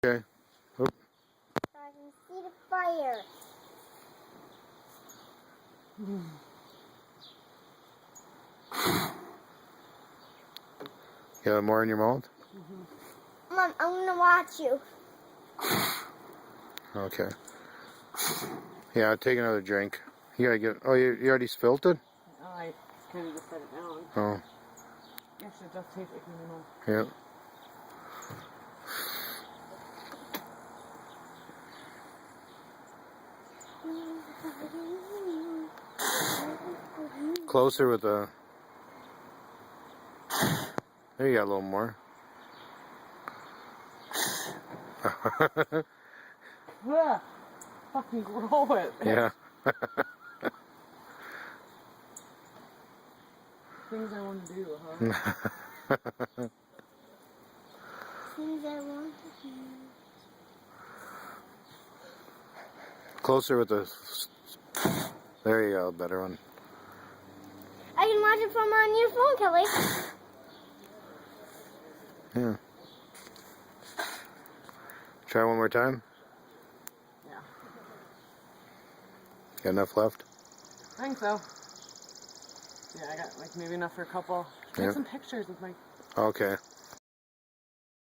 Okay. Oop. So I can see the fire. You have more in your mouth? Mom, I'm gonna watch you. Okay. Yeah, take another drink. You gotta get. Oh, you already spilled it? Oh, I kind of just set it down. Oh, Actually, it does taste like lemon. yeah. Closer with the. There you got a little more. Ugh, fucking grow it. Yeah. Things I want to do, huh? Things I want to do. Closer with the. There you go, better one. I can watch it from on your phone, Kelly. Yeah. Try one more time. Yeah. Got enough left? I think so. Yeah, I got like maybe enough for a couple. Take Yeah. some pictures with my Okay.